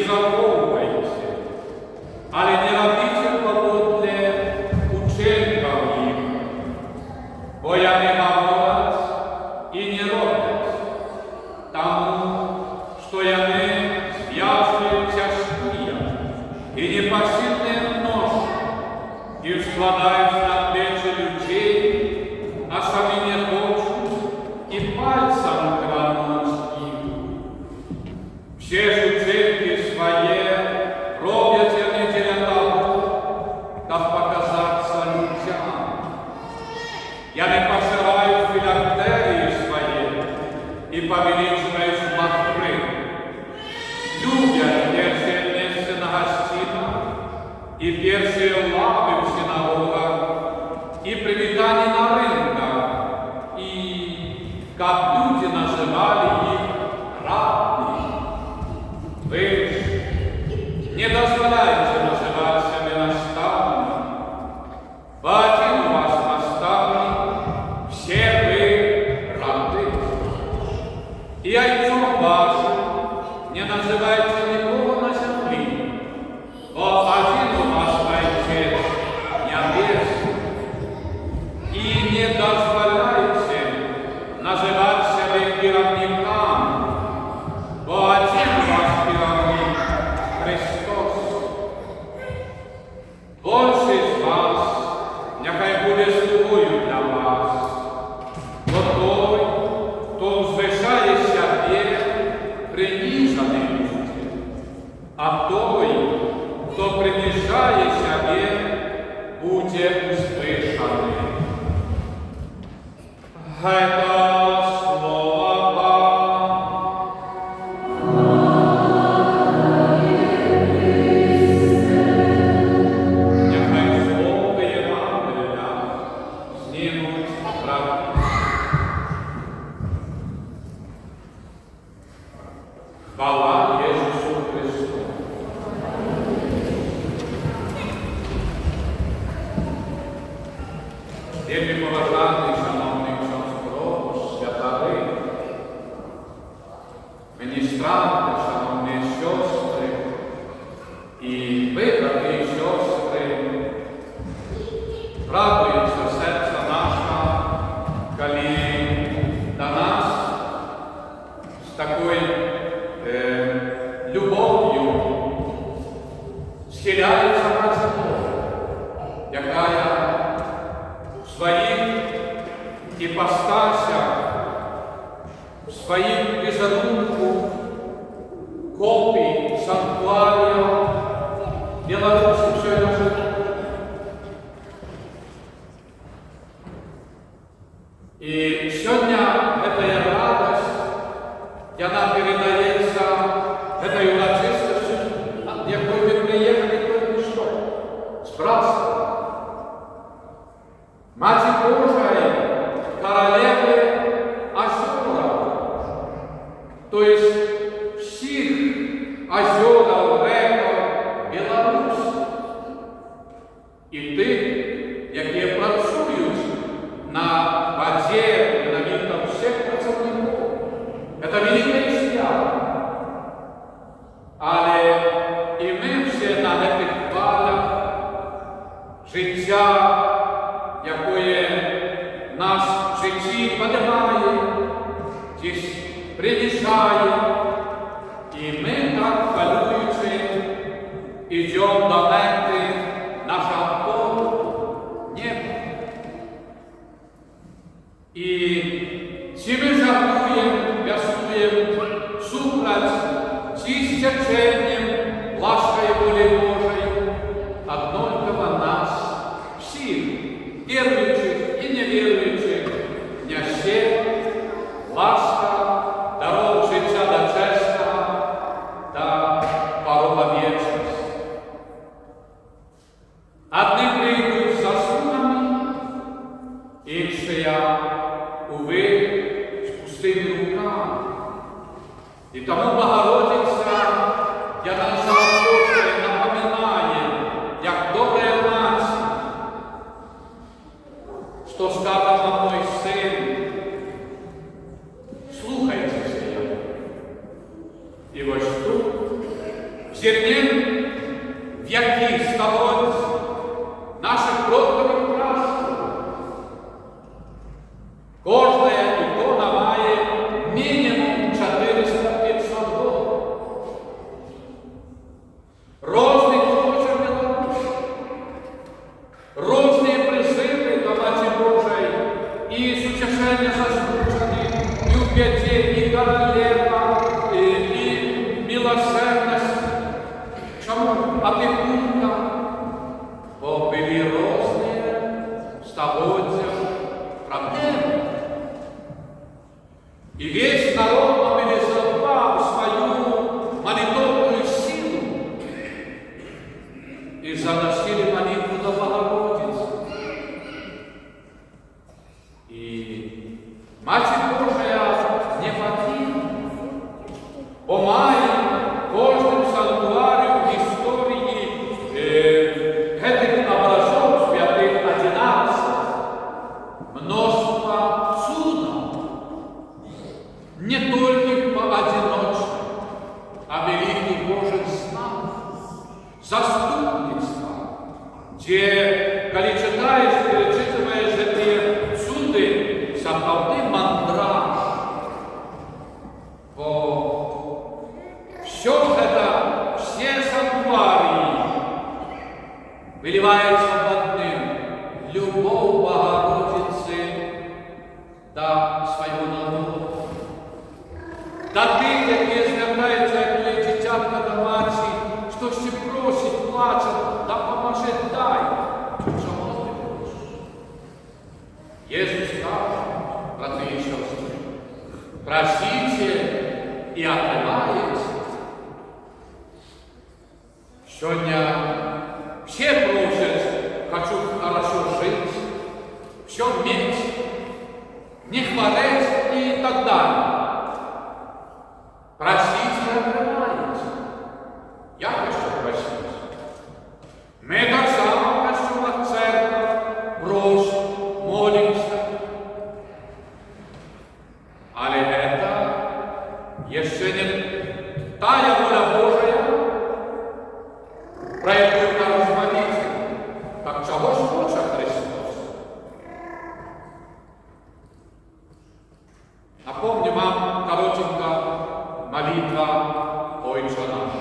заховуйте, але не робіть поводле учинків їх, бо я не говорять і не роблять, тому, що вони зв'язують тяжкі і непосильні ноші, і складають на плечі людей, а самі не хочуть, і пальцем крануть їх. Всі ж учинки своє роблять вони для того, щоб показатися людям. Я не посилаю філактерії свої і повеличують махри. Люблять перші місця на гостинах і перші лави в синагогах, і привітання на ринках, і как люди називали їх рабами. Ви ж не дозволяйте називати себе наставником, бо один у вас наставник, всі ви раби. І отцом вашим не називайте нікого на землі, бо один у вас Отець небесний. І не дозволяйте називати себе керівниками, бо один у вас керівник Христос. Більшість з вас нехай буде слугою для вас, бо той, хто взвишає себе, принижений буде, а той, хто принижає себе, буде узвишений. Это слово Бога. Нехай слово Євангелія знімуть брати. Хвала Ісусу Христу. Вельми поважаний, шановний Ксьондз, святари, міністранти, шановні сестри, і ви, брати і сестри, радується серце наше, коли до нас з такою любов'ю схиляється наша Бога, яка в своїх іпостасях, в своїх візерунку копій санктуарія Білорусі все это живе. І сьогодні ця радость, вона передається этой урочистостью, от якої ми приїхали тільки що, з братства. Маті Божої, королеви озера, то есть всіх озерів, реків Білорусі. І тих, які працюють на воді, на вікна всіх працівників. Це велика свято. Але і ми всі на цих хвалях життя, якое нас в житті подимає, десь принижає, і ми так хвалюючи йдемо до мети нашого Бога, неба. І чи ми жартуємо, вясуємо супроть ці з теченням ласкою волі Божої, однолького нас всіх, веруючих и неверуючих, няще, ласка, даров життя до термін, в якій столиць наших продків пращурів. Кожна ікона має мінімум 400-500 років. Різний куточок Білорусі, різні призиви до Матері Божої, і з утішення заслужених, і у п'яті, і королева, і милосердність. Чому опікунка? Бо були різні століття проблеми. И весь народ мобилизовал свою молитвенную силу и заносили молитву до Богородицы. И Матерь Божия не покинула. Помає кожним санктуаріум в історії этих образов святых 11 множество чудов. Не только поодиночно, а великий Божий знак, заступництво, где, коли читаешь, перечитываешь эти суды, сапауты мандраж, то все это, все санктуарии выливается в одном: любовь Богородицы до своего народа. Та тих, які звертаються, як твоє дитятка до матері, що ще просить, плаче, да поможи, дай. Чого ти просиш? Єсус каже, брати і сестри, просите і отримаєте. Сьогодні всі просять, хочу хорошо жити, все мати, не хвореть і так далі. Просите и открываете. Я хочу просить. Мы так само просим от церкви, просим, молимся. Але это еще не тая воля Божия, про яку кажуть молитві. Так чого ж хоче Христос? Напомню вам коротенько молитва Отче наш.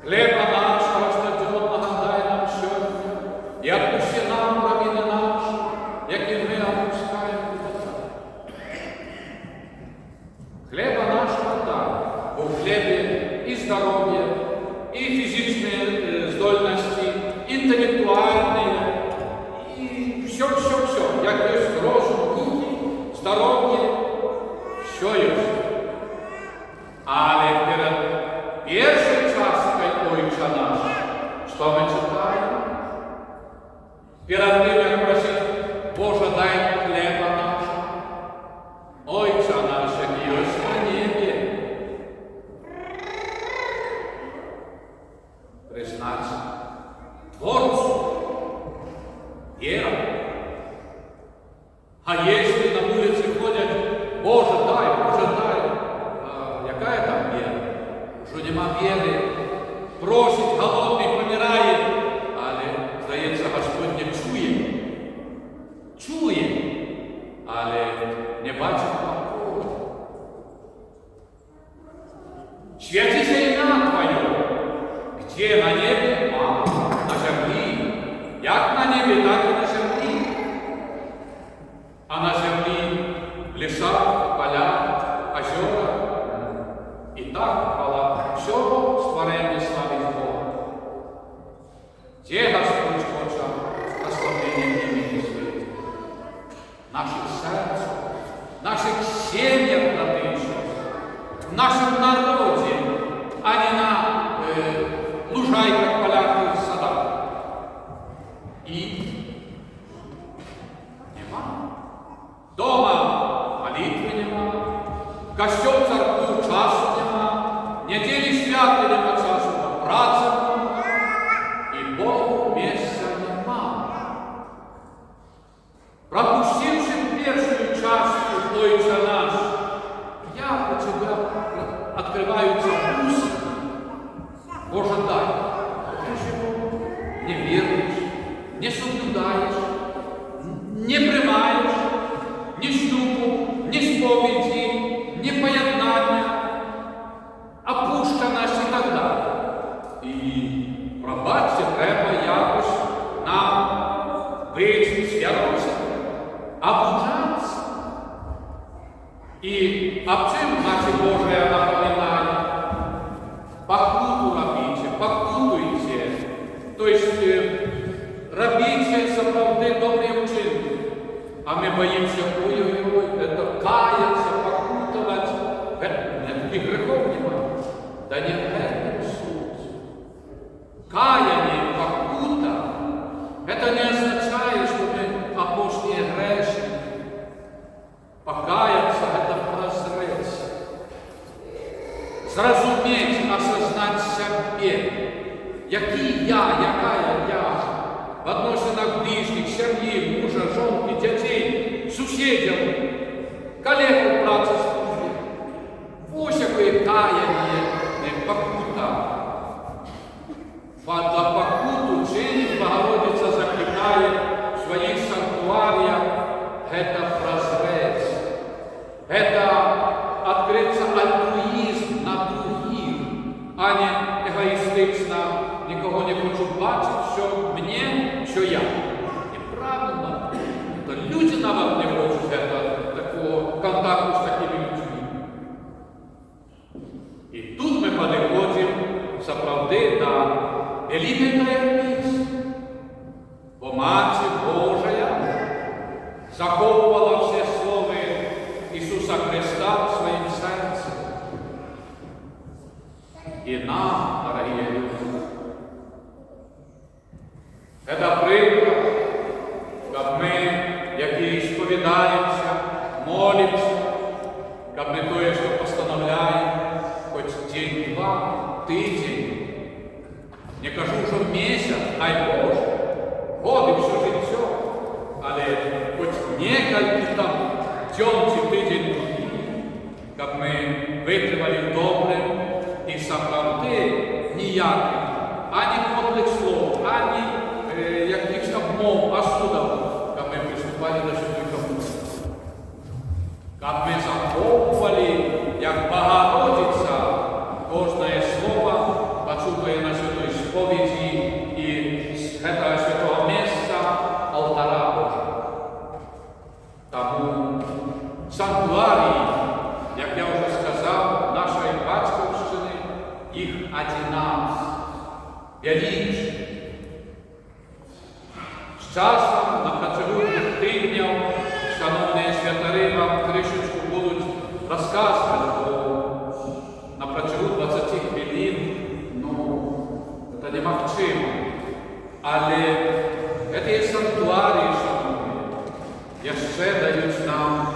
Хлеба нашего каждодневного дай нам сегодня, и отпусти нам провины наши, як и мы отпускаем виноватым. Хлеба нашего дай, у хлебе и здоровье, и физические здольности, интеллектуальные, и все, як есть розум, руки, здоровье, все есть. Але перед першою часткою Отче наш, що ми читаємо? Перед тим, як просить, Боже, дай хлеба нашого, Отче наш, який єсть на небі. Признаться Творцу, вера. А если на улице ходят, Боже, дай, какая там вера? Що нема віри, просить, голодний помирає, але, здається, Господь не чує. Чує, але не бачить покою. Святися ім'я Твоє, где на небі, на землі, як на небі, так і на землі. А на землі в лісах, полях, озерах. І так, хвала всього створення славить Бога. Де Господь хоче прославлення імені Своєї? Наших серцях, наших сім'ях, брати і сестри, в нашому народі, а не на лужайках, полях і садах. І нема. Дома молитви нема, костел, церкву, часу нема, неділі свята нема часу, праця нема, і Богу місця нема. Пропустивши першую частку Отче наш, я у тебя открываются уста, Боже, дай. Ти ж його не віриш, не соблюдаєш, не приймаєш ні шлюбу, ні сповіді, ні поєднання, а пушка наша і так далі. І, пробачте, треба якось нам бути святості, обучатися. И об чем наше Божие напоминание? Покуту робите, покутуйте. То есть робите соправды добрые учинки. А мы боимся, ой-ой-ой, это каяться, покутывать. Никаких грехов нема. Да не в этом суть. Каяние, покута, это не означает, что мы апостольные грешники. Покаяться – это прозреть. Зразуметь, осознать себе, який якая я в отношеннях ближних, семьи, мужа, жонки, детей, сусідів, колег у праці службі. Ось яке каяние, не покута. Для покуту чинить Богородиця закликає в своїх санктуаріях – это прозреть. Это открыться альтруизм на других, а не эгоистично, никого не хочу бачить, що мне, що я. Неправильно. Это люди навіть не хочуть такого контакту з такими людьми. І тут ми підходимо, справді, до великої таємниці. Бо Маті Божия заховувала все слови Ісуса Христа в своїм серці. І нам, дорогі люди, це приклад, щоб ми, які сповідаємося, молимося, щоб ми то, що постановляємо, хоч день-два, тиждень, не кажу, що місяць, дай Боже, годи, все життя, але хоч некілька там днем чи тиждень, щоб ми витримали добре і справді ніяких, ані подлих слов, ані якихось обмов, осудов, щоб ми приступали до святих мудрості. Щоб ми заховували, як Богородиця, кожне слово, почутое на святой сповіді і з цього святого місця алтара Божого. Тому санктуарії, як я вже сказав, нашої батьківщини, їх 11, величі. З часом, на протягом тижнів, шановні святари вам трішечку будуть розказувати, бо на протягом 20 хвилин, це неможливо. Але ці санктуарії, шановні, ще дають нам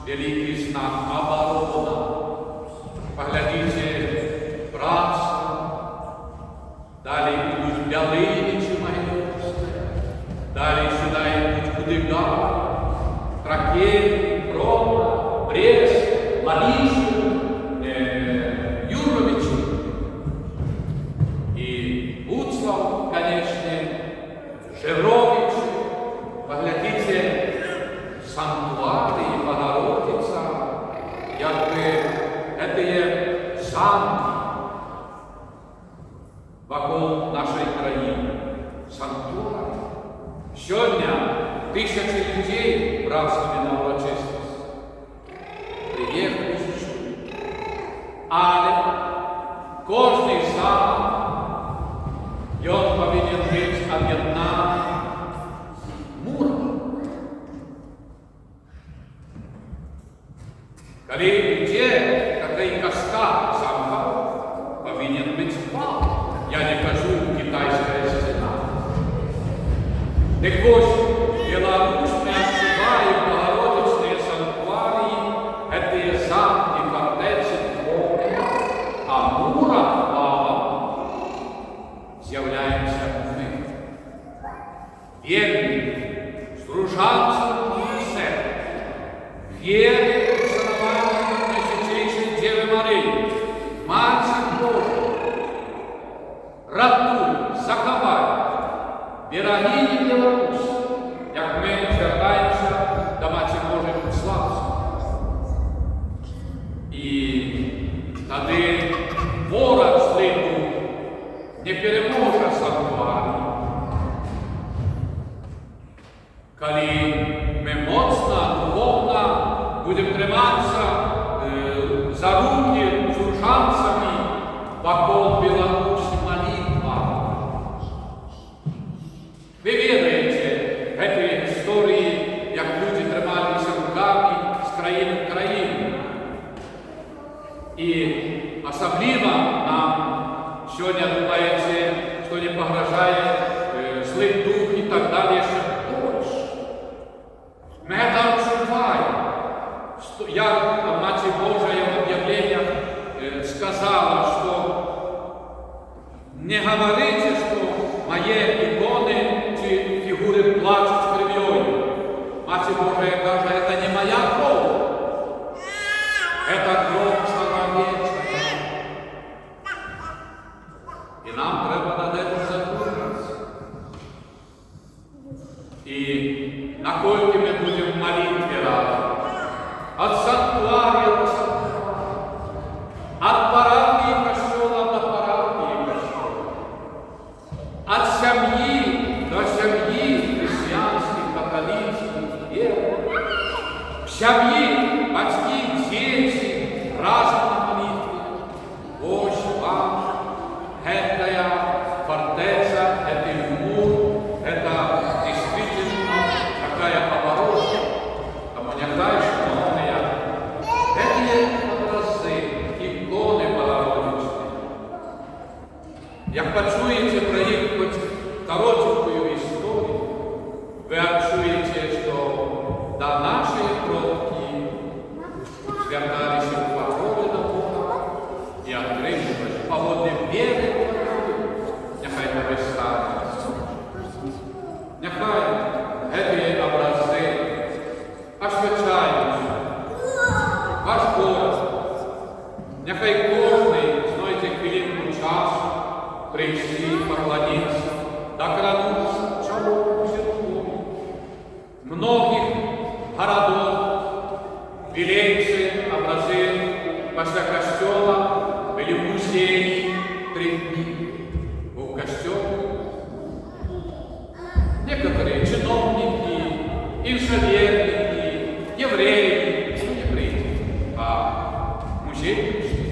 великий знак оборона. Поглядите, братство, далі йдуть Ялиничі Могилевські, далі сюди йдуть Кудыгар, Тракей, Громна, Брест, Ларишу, Юровичі і Буцлав, конечно, Жировичі. Поглядите, санктуарії Богородиця, якби це замки вокруг нашої країни. Санктуарії. Сьогодні тисячі людей братськими на урочистість приїхали чуть-чуть. Але кожний замок, він повинен бути об'єднаний муром. Коли йде такий каскад замка, повинен бути вал. Я не кажу китайська стіна. Так ось, Беларусь не отшиває Богородичні санктуарії, це замки, фортеці, двори, а мура валом з'являємося ми. Вірні, служанці і церкви, вірні у шанування Пресвятейшої Діви Марії, Матері Божої, ратуй, заховай берегині Білорусі, як ми звертаємося до Матері Божої Славці. І тоді ворог злий дух не переможе санктуарій. Коли ми моцно, духовно будемо триматися за руки з уршанцями вокруг Білорусі молитва. Ви відаєте ці історії, як люди трималися руками з країни в країну. І особливо нам сьогодні думається, що не погрожає злий дух і так далі, ще більше. Ми це відчуваємо. Як Матерь Божия в об'явленнях сказала, що не говорите, що мої ікони чи фігури плачуть кров'ю. Матерь Божия каже, це не моя кров. Это кров человеческая. И нам треба над этим задуматься. И накольки мы будем в молитве разом. От санктуария до санктуария. От парафии костела до парафии костела. От семьи до семьи христианских, католических, верных. В семьи батьки, дети, разом на молитве. Ось вам, этая фортеця, это мур, это действительно такая оборона. Тому нехай, шановні, эти образи, ікони Богородичні. Як почуєте про їх хоч коротенькую історію, ви відчуєте, що до нашої предки зверталися в покорі до Бога і отримували поводи віри в Бога. Нехай тебе станеться. Нехай ці образи освячають ваш город. Нехай кожний знайде хвилинку часу прийти, поклонитися, доклонитися, чому зіркові. Многих городов, Виленцы, образы после костела были в музее 3 дни. В костеле некоторые чиновники, инженерники, евреи, не прийти, а музей пришли.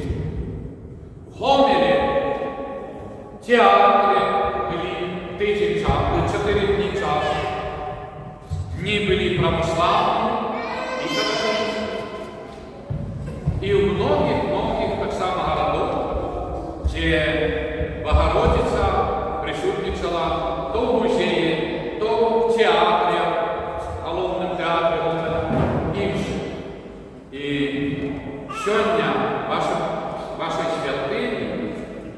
В Гомеле театры были 4 дни часа. Дни были православные и католические. И у многих так само городов, где Богородица присутствовала то в музее, то в театре, в Головном театре, и сегодня вашей святыни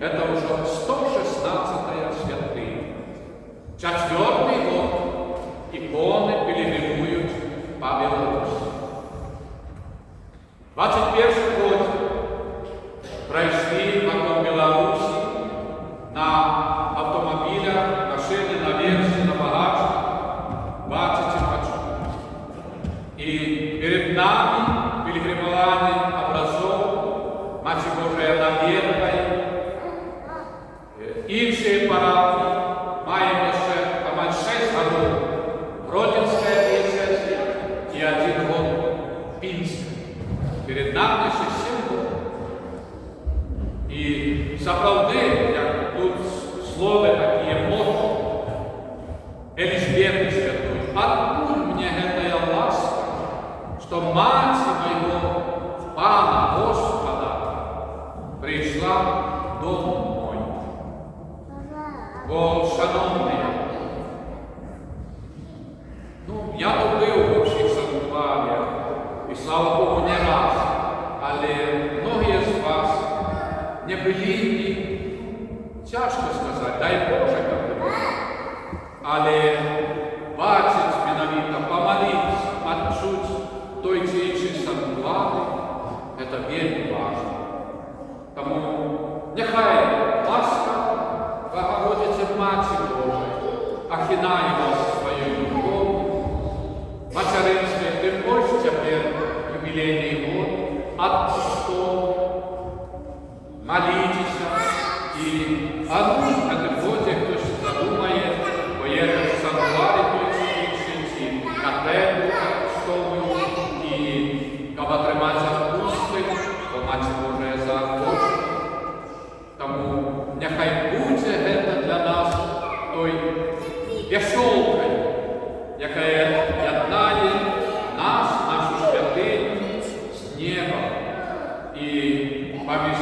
это уже 116-я святыня. 4-й год иконы пилигримуют по Беларуси. 21 год пройшли вокруг Беларуси на автомобилях, машины, на версии, на багажник 20 маршрутов. И перед нами пилигримование образов Матерь Божия Наверной, іншої парафії, маємо ще помаль 6 років Гродненська диецезія і 1 год Пінська. Перед нами ще 7 років. І справді, як тут слово таке мощне, Елизаветы Святой, откуль мне эта ласка, что мать моего Пана Господа прийшла в дом мой. Бо, шановні, я був у всіх санктуаріях, і слава Богу, не раз, але многие з вас не були, і тяжко сказати, дай Боже, як було. Але бачить менавіта, помолитися, відчути той чи інший санктуарій, це вельми важливо. Тому нехай ласка і поміж